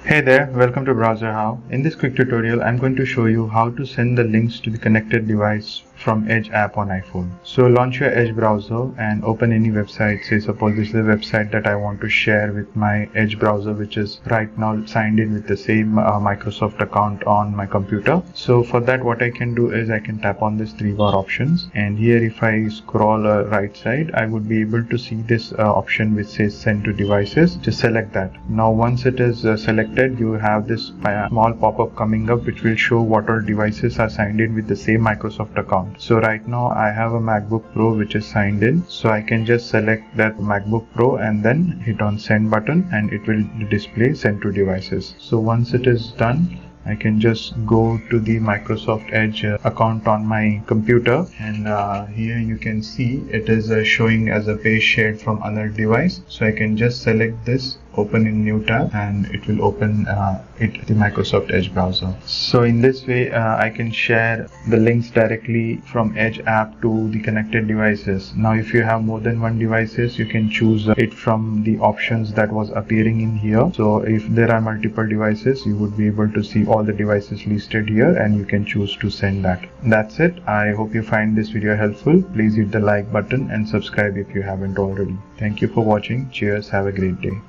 Hey there, welcome to Browser How. In this quick tutorial, I'm going to show you how to send the links to the connected device from Edge app on iPhone. So launch your Edge browser and open any website. Say suppose this is a website that I want to share with my Edge browser, which is right now signed in with the same Microsoft account on my computer. So for that, what I can do is I can tap on this three bar options, and here if I scroll right side, I would be able to see this option which says send to devices. Just select that. Now once it is selected, you have this small pop-up coming up which will show what all devices are signed in with the same Microsoft account. So right now I have a MacBook Pro which is signed in, so I can just select that MacBook Pro and then hit on send button, and it will display send to devices. So once it is done, I can just go to the Microsoft Edge account on my computer, and here you can see it is showing as a page shared from another device. So I can just select this, open in new tab, and it will open the Microsoft Edge browser. So in this way I can share the links directly from Edge app to the connected devices. Now if you have more than one devices, you can choose it from the options that was appearing in here. So if there are multiple devices, you would be able to see all the devices listed here, and you can choose to send that. That's it. I hope you find this video helpful. Please hit the like button and subscribe if you haven't already. Thank you for watching. Cheers. Have a great day.